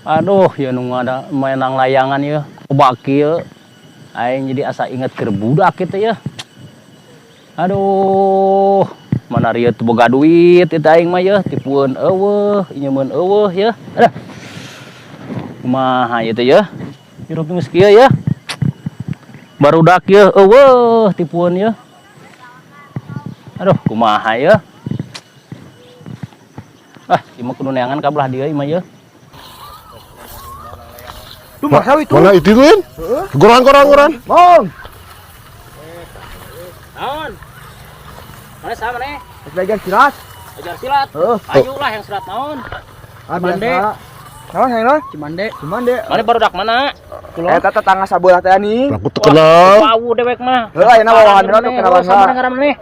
Aduh, ya nunggu ada mainang layangan ya. Kebaki ya. Aing jadi asa inget keur budak kitu ya. Aduh, mana rieu teu boga duit eta aing mah ya, tipueun eueuh, inyeun eueuh ya. Aduh. Kumaha ieu teh ya? Hirup geus kieu ya. Barudak ya eueuh tipueun ya. Aduh, kumaha ya? Ah, ieu mah kudu neangan ka belah dieu mah ya. Tuh masa itu. Mana itu kan? Goran. Bang. Naon? Mana sama nih? Belajar silat. Ajar silat. Ayo lah yang silat naon? Cimande. Naon hayang Cimande. Mana barudak mana? Eta tetangga sabelah teh nih. Aku terkenal. Tahu dewek mah. Heuh ayeuna bawahan dina tuh kenalan Sama ngaran nih.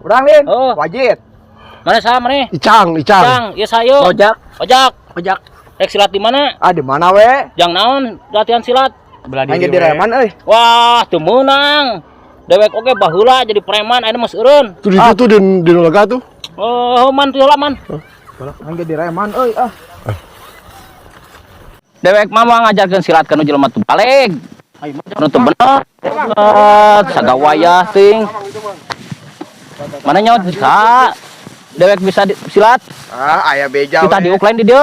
Urang Lin. Oh. Wajib. Mana sama nih? Icang. Jang, ya sayo. Ojak. Rek silat di mana? Ah di mana we? Jang naon latihan silat? Belah Main di Reman euy. Wah, teu meunang. Dewek oge baheula jadi preman aya mah seureun. Tuh di situ di Nolaga tuh. Oh, man teu heula man. Main di Reman euy ah. Dewek mah mau ngajarkeun silat ka nu jelema teu baleg. Nu teu bener. Sagawaya ting. Mana nyaut bisa? Dewek bisa silat. Ah aya beja. Kita diuk lain di dieu.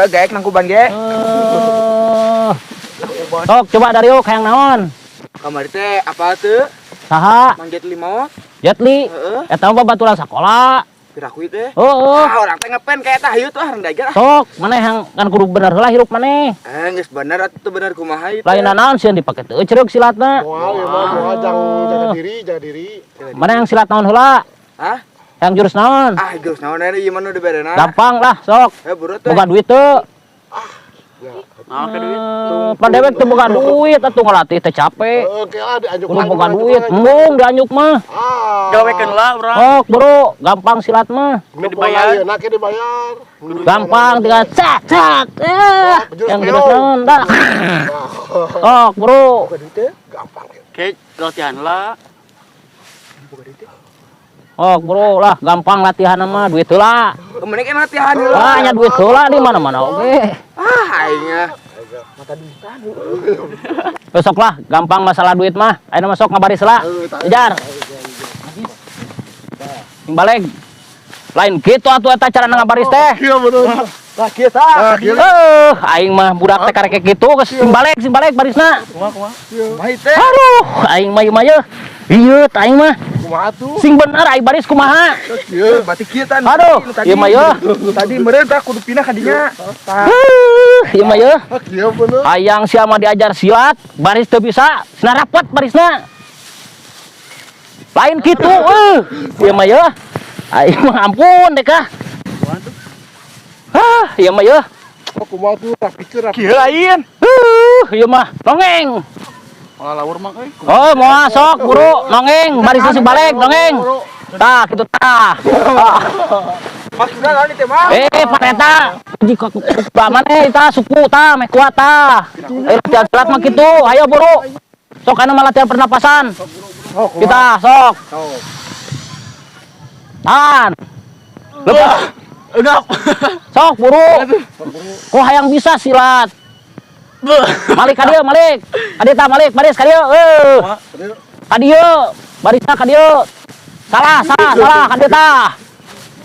Gaek nang kuban ge. Sok coba dari uk hayang naon? Kamari teh apa teu? Saha? Mangget limau. Jetli. Eta mah baturan sakola. Pirakuy teh. Heeh. Ah orang teh ngepen kayak tah ieu tuh harang dajar. Sok, maneh yang kan kudu bener heula hirup maneh. Geus bener atuh bener kumaha ieu. Lain naon sieun dipake teu ceureuh silatna. Moal jaga diri. Mana yang silat naon heula? Hah? Yang jurus naon? Ah geus naon aya ieu mah nu diberena. Gampang lah, sok. Buru teh. Boga duit teu. Naon ke duit? Pan dewek teu boga duit atuh ngalatih teh capek. Oke lah dianjuk. Kudu boga duit, embung dianjuk mah. Gawekeun lah urang. Sok, bro, gampang silat mah. Dibayar. Nak dibayar. Gampang tinggal cak. Yang jurus naon dah. Sok, bro. Gampang. Kayak latihan lah. Oh, bro lah, gampang latihan mah duit heula. Kemana kan latihan heula. Wah, nya duit heula di mana-mana oge. Ah, aing mata duitan. Besok lah, gampang masalah duit mah. Ayeuna masuk ngabaris heula. Kejar. Balik. Lain kitu atuh eta cara ngabaris teh. Iya bener. Lah kieu tah. Aing mah budak teh karek kitu geus sing balik barisna. Kumaha? Mahit teh. Aduh, aing mah ieu mah yeuh. Ieu teh aing mah. Kumaha tuh? Sing bener aing baris kumaha? Kieu. Berarti kieu tah. Aduh, ieu mah yeuh. Tadi meureun tah kudu pindah ka dinya. Tah. Ieu mah yeuh. Kieu bener. Hayang sia mah diajar silat, baris teu bisa, cenah rapet barisna. Lain kitu, ieu mah yeuh. Aing mah ampun deh kah. Ieu mah yeuh. Oh kumaha tuh pikir. Kieu lain. Ieu mah nongeng. Malah laur mah euy. Oh, mau masuk buru nongeng, barisna sing balik nongeng. Tah, kitu tah. Maksudna naon teh mah? Pan eta jika maneh eta suku tah meh kuat tah. Latihan silat mah kitu, ayo buru. Sok anu mah latihan pernapasan. Kita sok. Tahan. Lepas. Enggak. Sok buru. Kok hayang bisa silat? Malik ka dieu, Malik. Adi tah Malik, baris ka dieu. Ka dieu, barisna ka dieu. Salah ka dieu tah.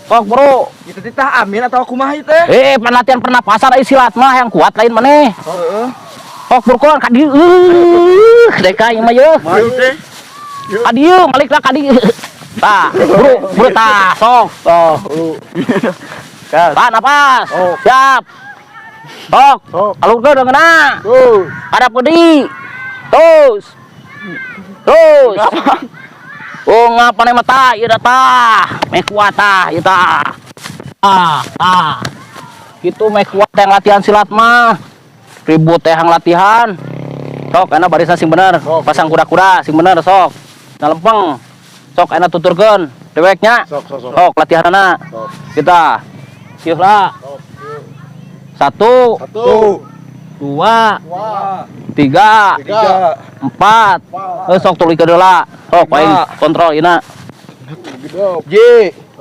Sok buru. Itu tah amin atau kumaha ieu teh? Latihan pernapasan ai silat mah yang kuat lain maneh. Heeh. Sok buru ka dieu. Deka ieu mah yeuh. Mah teh. Ka dieu, Malik lah ka dieu. Tah, buru tah, sok. Tah, napas. Siap. Sok. Alungkeun deungeunna. Hadap ke di. Terus. Oh, ngapa nih mata? Ieu tah. Meh kuat tah, ieu tah. Kitu meh kuat yang latihan silat mah. Ribut teh yang latihan. Sok, enak barisan sing bener. Pasang kuda-kuda sing bener sok. Na lempeng. Sok enak tuturkeun deweknya. Sok latihanna. Kita. Yeuh lah. 1 2 3 4. Sok tulikeun heula. Sok paling kontrol ina. J.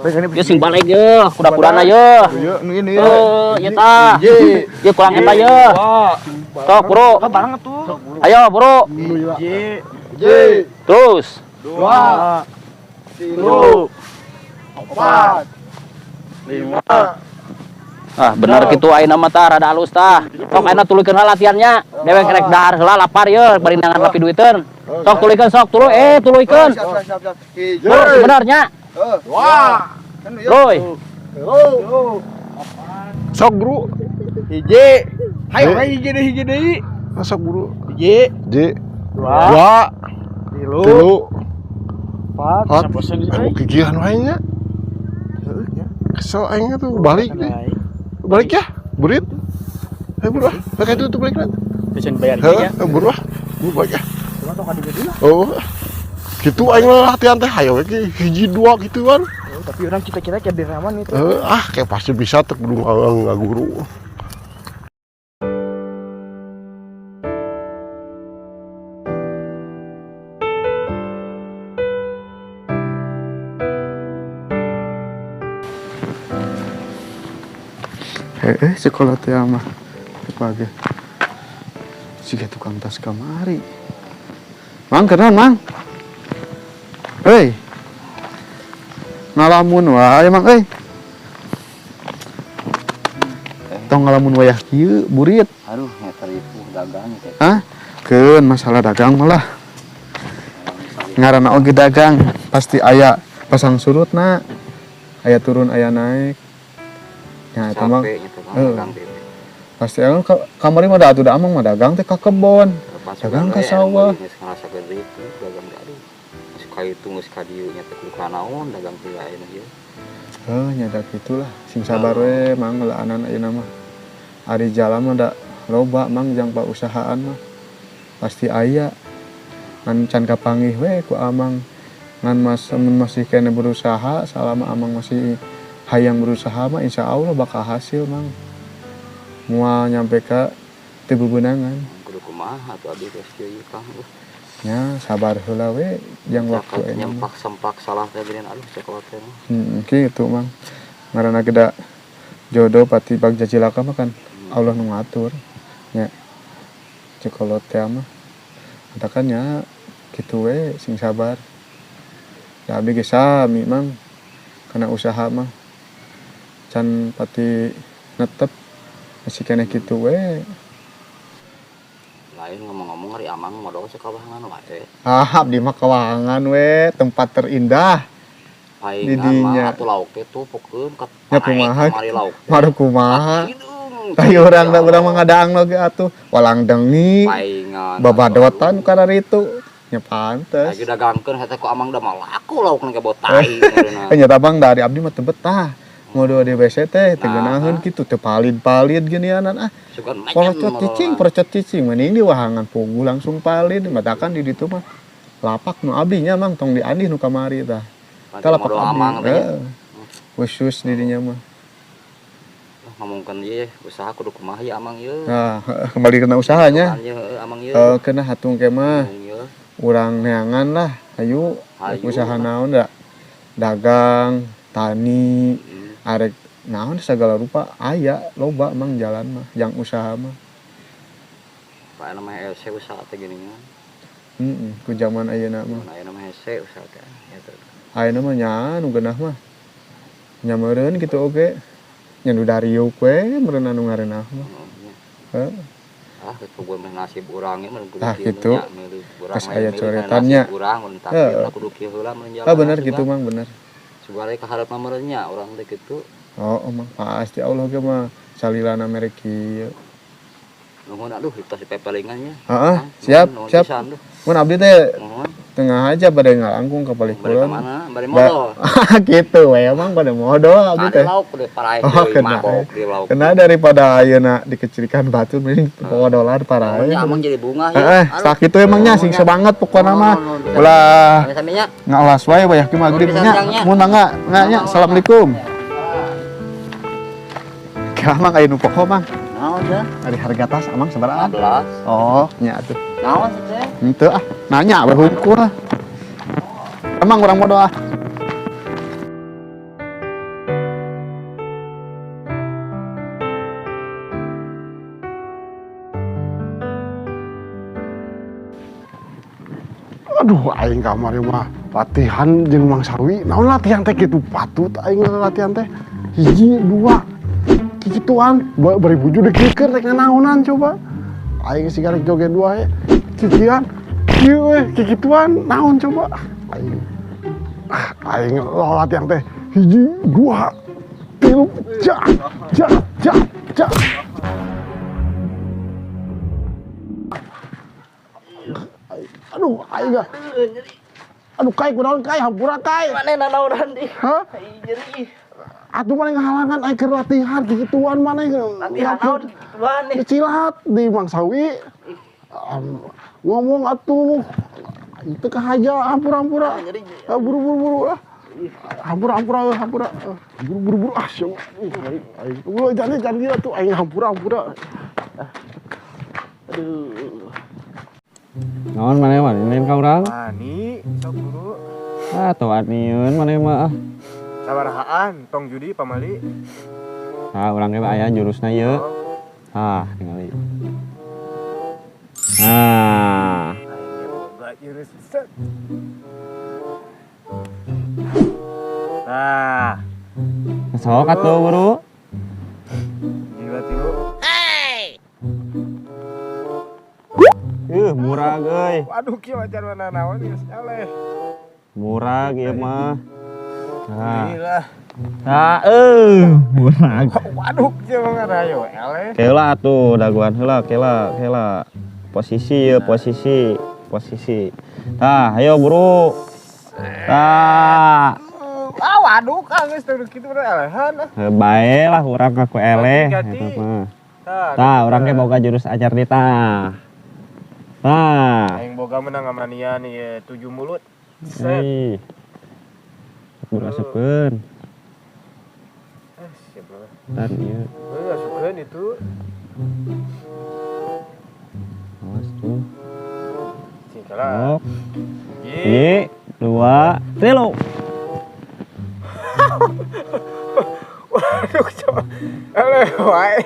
Ieu sing balik ye, kuda-kudana ye. Ieu nu ini. Ieu tah. Ieu kurang eta ye. Sok, Bro. Barang tuh. Ayo, Bro. J. Terus. 2 3 4 5. Ah, bener kitu ayeuna mah tah rada halus tah. Sok ayeuna tuluykeun heula latihannya. Dewek rek dahar heula lapar ye, bari nangan lapi duiteun. Sok tuluykeun sok, tuluykeun. Siap. Bro, sebenarnya. Wah. Roy. Sok guru. Hiji. Hayo hiji deui. Sok guru. Hiji. J. 2 2 3 4. 4. Aku gigihan wae nya. Kesel aing tuh balik deh. Balik ya, burit. Buruh. Pakai itu balik kan. Pesen bayar Heeh, buruh. Balik ya. Oh. Gitu aing latihan teh hayo ge hiji 2 gituan. Tapi orang kita kayak di raman itu. Kayak pasti bisa teh kudu ngaguru. Sekolah teh mah pagi siga tukang tas kamari mang kenaon mang ngalamun wae mang tong ngalamun wayah kieu burit Aduh, ngeter itu dagang teh. keun masalah dagang malah ngaranna oge dagang pasti aya pasang surutna aya turun aya naik ya itu mah pasti emang kamari mah atuh da amang mah dagang teh ka kebon dagang ka sawah Geus ngarasa gede itu dagang aduh. Geus ka itu geus ka dieu nya teh kudu kanaon dagang teh ayeuna ieu. Nyadak gitulah sing sabar we mang ngelaanan ayeuna mah ari jalan mah da loba mang jang pausahaan mah pasti aya ngan can kapanggih we ku amang ngan masih kena berusaha selama amang masih hayang berusaha mah insya Allah bakal hasil mang mua nyampe ka teu bebeunangan Kudu kumaha atuh abdi geus kieu Kang. nya sabar heula we jang waktu ini Nyempak salah teh geuning aduh sekolah teh. Kitu mang ngaranna geda jodoh pati bagja cilaka mah kan Allah nu ngatur nya cekolot teh mah eta kan nya kitu we sing sabar da abdi ge sami mang kana usaha mah can pati netep masih kena gitu we Lain ngomong-ngomong ari amang modal sakawahangan wae. abdi mah kawangan we tempat terindah Paingan didinya. mah atuh lauk teh tupukeun ka Ya kumaha kamari lauk. madu kumaha Hidung. kayu urang da urang mangadaang lagi atuh walang dengi Paingan. babadotan kana ritu nya pantes Lagi dagangkeun eta ku amang da mah laku lauk nu botai. nya tabang dari abdi mah teu betah modo di WC teh teu geunaheun kitu teu palid-palid geunianan Sugan percot cicing mending di wahangan pugu langsung palid matakan di ditu mah lapak nu abdi nya mang tong diandih nu kamari tah tah lapak abdi khusus di dinya mah ngomongkeun ieu usaha kudu kumaha ya amang ieu. nah kembali kena usahanya Amang ieu. kena hatung ke mah urang neangan lah ayo usaha naon da dagang tani arek naon segala rupa aya loba mang jalan mah yang usaha mah Pak nama hese usaha teh geuningan. ku zaman ayeuna mah Aya nama hese usaha teh. ayeuna mah nya nu geunah mah nya meureun kitu oge nya nu dariuk we meureun anu ngarenah mah heuh Itu gue nasib urang mah kudu tah kitu geus aya urang coretannya mun takdir kudu kieu heula mun jalan. bener gitu mang bener Subare ka hareup mah meureun nya urang teh kitu. emang pasti Allah ge mah salilana mere kieu Nuhun aduh itu si pepelingannya. siap mun abdi teh Nuhun. tengah aja pada ngalangkung ka Bari palikuran ka mana? Bari modal. gitu we emang pada modal abdi teh Lauk udah parae kena mabok di lauk. kena daripada ayeuna dikecilkan batu mending modolan parae Amang jadi bunga ya. sak kitu emangnya sing sebanget pokona mah ulah Saminya. ngalas wae wayah ki magrib nya mun mangga nya assalamualaikum kamang aya nu pokok mang Naon ya? ari harga tas amang sabaraha 15. oh nya atuh Naon teh? henteu nanya we hukum emang urang modal Aduh, aing kamari mah latihan jeung Mang Sawi. Naon latihan teh kitu patut aing latihan teh. Hiji, dua. Kikituan, bari buju dikikeun rek naonan coba. Aing sigarek joget dua ya. Kikian. Kieu we kikituan naon coba. Aing latihan teh hiji, dua, tilu, jak. Aduh, aing gak. Aduh, kai kunaon kai, hampura kai. Mana nanaonan di? Hah? Jadi Atuh mana ngahalangan aing keur latihan kikituan mana latihan naon gituan nih. Cilat di Mang Sawi. Ngomong atuh. Itu kahaja hampura-hampura. Buru-buru lah. Hampura. Buru-buru syok. Aing jangan atuh aing hampura. Aduh. Naon maneh mah lain ka urang? Ani, sok guru. Tuh aniun maneh mah. Sabarahaan tong judi pamali. Urang ge aya jurusna ieu. Tingali. Boga jurus set. Nah, Sok atuh guru. jiwa tilu. Murah geuy. Waduh kieu acan mana naon geus eleh. Murah ieu mah. Inilah. Murah. Waduh kieu mah ngarayo eleh. Kela atuh daguan heula kela. Posisi. Ayo guru. Waduh geus teu kitu mah elehan. Bae lah urang ngaku eleh Ganti. eta mah. Urang ge boga jurus ajar di tah. Aing boga menang amanian ieu 7 mulut. Set. Guru asupkeun. Siap lah. Dan ieu. Asupkeun itu. Awas tuh. Singkala. Sok. 2, 3. Waduh coba. Eleh wae.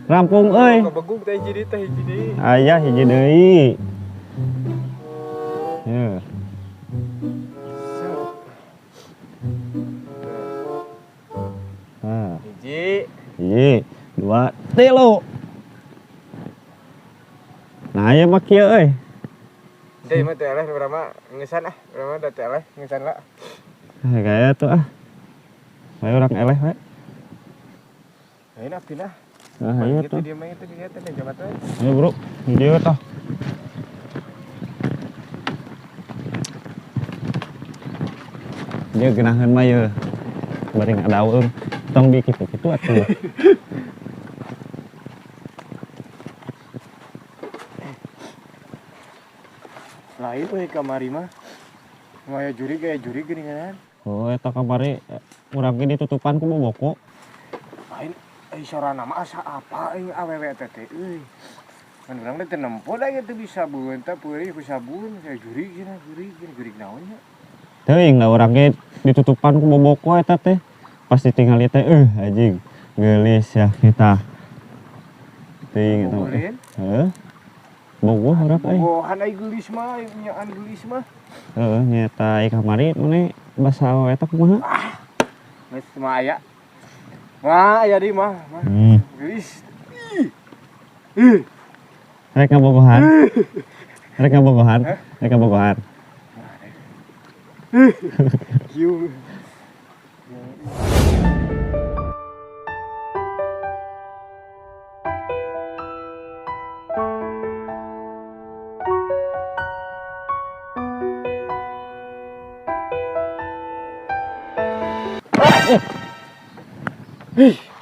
Rampung euy. Kebegung teh hiji deui. Aya hiji deui. Ye. Hiji, 2, 3. Nah, ieu mah kieu euy. Deui mah teh eleh berapa ngesan berapa da teh eleh ngesan lah. Gaya tuh Bae urang eleh we. Ayeuna pindah. Ayo Gitu tuh. dia mah itu kegiatan dan jabatan. Ayo bro, video toh. Dia genaheun mah ye. Bari ngadaun. Tong di kitu-kitu atuh. Lain we kamari mah. Maya juri geuningan. Oh, eta kamari urang ge ditutupan ku boboko. Lain sorana mah asa apa aing awewe teh teh euy. Kan urang teh nempo da teh bisa sabun teh peuri ku sabun saya juri naon nya. Teuing da urang ge ditutupan ku boboko eta teh. Pas ditingali teh anjing geulis ya kita. Teuing eta teh. Heeh. Bogoh urang euy. Bogohan ai geulis mah, nyaan geulis mah. Heeh, nyata ieu kamari mane basa eta kumaha? Geus mah aya. Wah, aya di mah. Geulis. Rek ngabogohan. Rek ngabogohan. Kieu.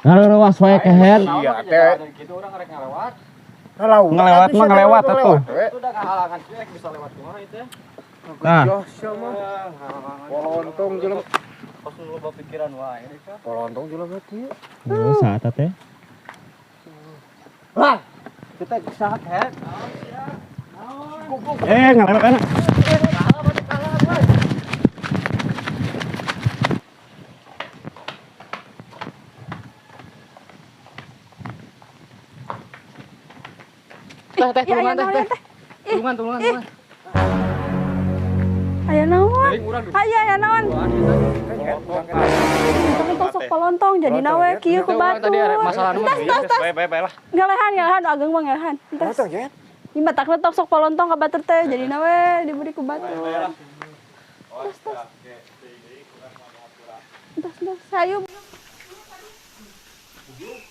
Ngalewas wae keher. Iya teh. Gitu orang rek ngalewat. Ngelewat mah ngelewat atuh. Itu udah kehalangan cuek bisa lewat kumaha itu. Nah. Polontong jelema. Pas lu pikiran wae. Polontong jelema kieu. Saat teh. Lah, kita sahat head. Ngelewat enak. Teh, tulungan teh. Tulungan. Aya naon? Aya naon? Kita sok polontong jadi nawe kieu ku batur. Masalah nu. Bae lah. Ngalehan ageng mah ngalehan. Entas. Ieu mah tak letok sok polontong ka batur teh jadi nawe diberi ku batur. Entas sayu.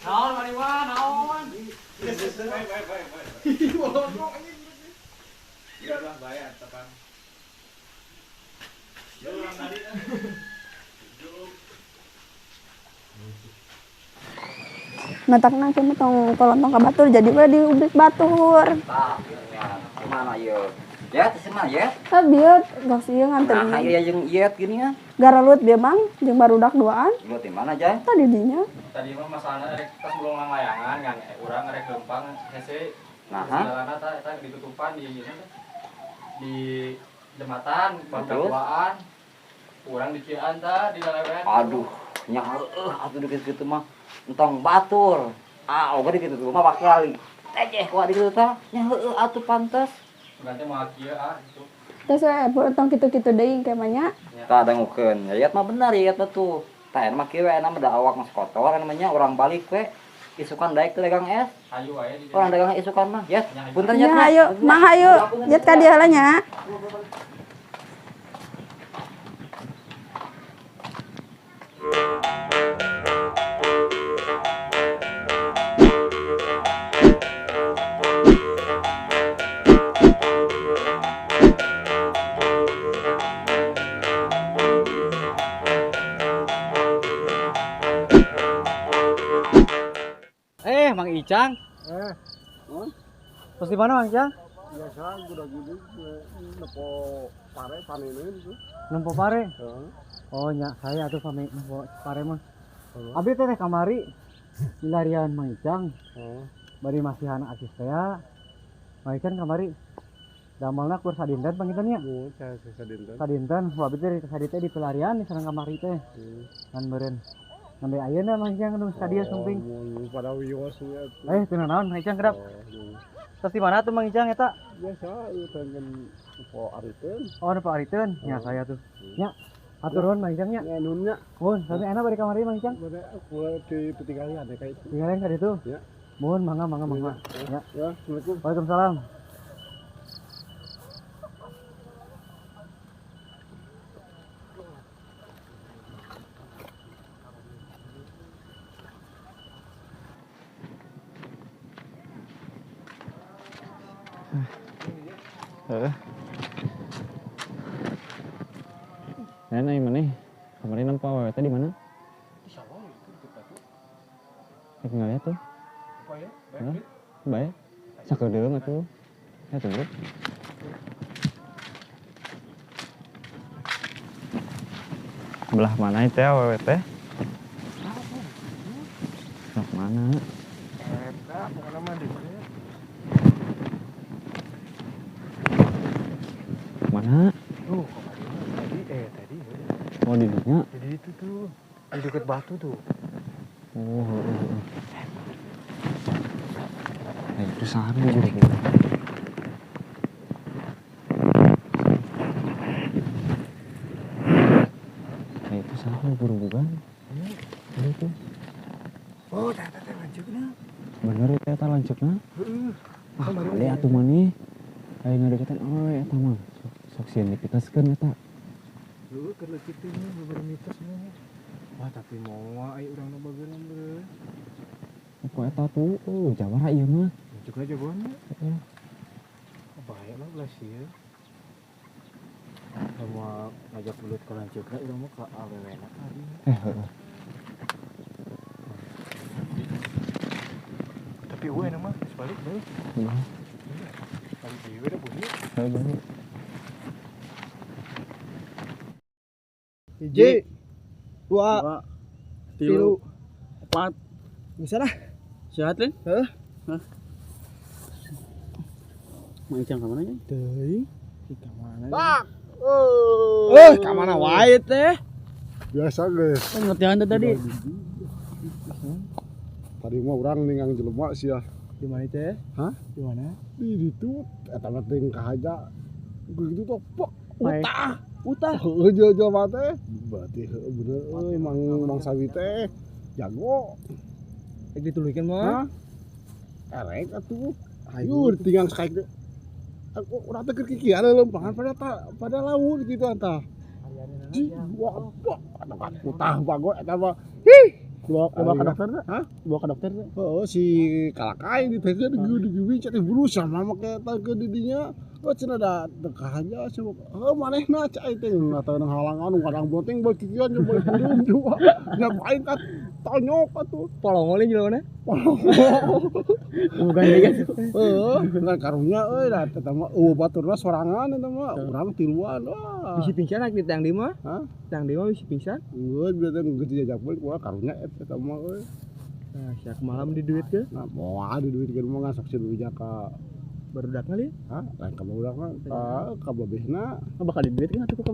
Naon mariwa, naon. Matakna kieu tong polontong ka batur jadi we diubrik batur. Mana ieu? Ya, mana ya? Sabieu geus ieu Nah, nganterin. ieu jeung iet gini ya. Garalut dia mang jeung barudak duaan Lu di mana, Jay? tadi dinya. Tadi mah masalahna rek pas belum layangan kan urang rek lempang hese. Nah, Jalanna eta ditutupan di jembatan batuan. Urang di Cian tah di lelewen. aduh, nya atuh deket kitu mah entong batur. Ah, oge di kitu mah bakal teh kuat di kitu tah. Nya heueuh atuh pantes. Ganti mah kieu itu. Terus tong kitu-kitu deui ke manya. Tah dangukeun. Yayat mah bener yayat mah tuh. Tah mah kieu we mah da awak mah kotor namanya urang balik we. Isukan daek teh dagang es. Hayu aya di. Orang dagang isukan mah. Yat, punten Ya yat. hayu, mah hayu. Jet ka dieu heula nya. Mang Icang. Terus di mana Mang Icang? Biasa udah gini nepo pare panenin tuh. Nempo pare. Oh nya saya atuh pamit nempo pare mah. Abi teh kamari milarian Mang Icang. Bari masih anak akis teh. Mang Icang kamari. Damalna kur sadinten pangitannya. Oh, saya sadinten. Sadinten, abi teh sadi teh di pelarian di sareng kamari teh. Kan meureun. Ngambil ayeuna Mang Icang nu sadia sumping. Pada wiosnya. Teu naon Mang Icang kedap. Terus di mana tuh Mang Icang eta? Biasa pengen po ariteun. Oh, nu Pak Ariteun. Nya saya tuh. Nya atur nuhun Mang Icang nya. Nunnya Mun, sampai enak bari kamari Mang Icang. pada aku di petinggalan ada kayak itu. Tinggalin ka ditu. Ya. Mun, mangga. Ya. Ya, Assalamualaikum. Waalaikumsalam. Nenek mana? Kemarin nampak awewe teh di mana? Nggak lihat tuh. Hah? Baik. Sakedeung atuh. Ya tunggu. Belah mana itu awewe teh? Belah mana? Mana? Tadi Oh di dinya. jadi itu tuh di dekat batu tuh. Oh. Nah, itu sana buru. Nah, itu sana buru bukan? Itu. Oh, tata lanjutnya. Bener itu eta lanceukna. Ah, kali atuh mah nih. Aya ngadeukeutan awewe eta mah. Sok sieun dipikaskeun eta. Lu keur kitu nya beberapa mitos nya. Wah, tapi mau ai urang nu bageuna beureuh. Apa eta tuh? Jawara ieu mah. Juga jagoannya. Heeh. Bahaya mah belas ieu. Sama ngajak bulut ke lanceukna urang mah ka awewena tadi. Heeh. Tapi eueuh nama sebalik deui. Nah, Balik deui da bunyi. bener. Hiji, dua, tilu, empat. Bisa dah. Sehat kan? Heeh. Mang Icang ka mana nya? Deui. Kita mana? Pak. Ka mana wae teh? Biasa guys. Ngetian tadi. Tadi mah orang ningang jelema sih ya. Di mana teh? Hah? Di mana? Di ditu eta mah teh kahaja begitu tuh pak Baik. utah heuh mah teh berarti bener euy mang sawi teh jago Dituluykeun Hah? Erek atuh hayu tinggal sekali teh aku urang teh keur kikieu lempangan pada laut gitu anta wah pak utah bago eta mah Bawa ke dokter teh? Hah? Bawa ke dokter teh? Oh si kalakai ditekeun di giwi cai buru sama make eta ke didinya. Oh cenah da dekah aja coba. Oh manehna cai teh ngata nang halangan kadang boteng bae kikian coba belum juga. Nyapain ka tonyok atuh. Polongol jelema. Bukan dia. Ngan karunya euy da eta mah baturna sorangan eta mah urang tiluan. Wah. Bisi pingsan ak di tang di mah? Hah? Tang di mah bisi pingsan? Geus beuteung geus dijajak balik wah karunya eta mah euy. Nah, siak malam di duit ke? Nah, moal di duit keur mah ngasok si rujak ka Barudak kali. hah lain ka barudak mah ka babehna. Oh, bakal di duit kan atuh ka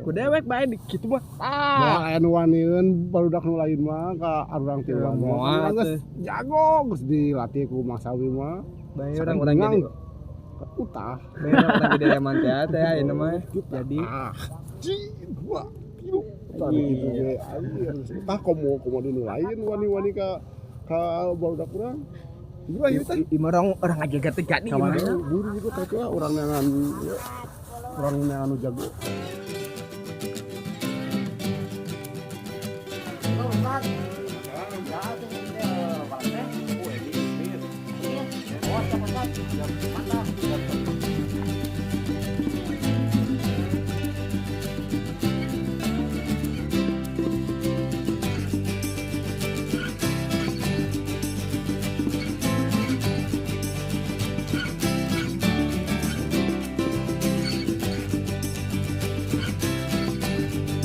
Ku dewek bae di kitu mah. Moal aya nu wanieun barudak nu lain mah ka arurang tiluan moal mah geus jago geus dilatih ku Mang Sawi mah. Bae orang-orang jadi utah. bae orang jadi leman teh ayeuna mah. Jadi Ci dua kilo. Tadi kitu ge anjir. Tah komo di nu lain wani-wani ka barudak urang. Gua ieu teh orang ngajaga teh jadi gimana? buru juga teh urang neangan urang anu jago. Mantap.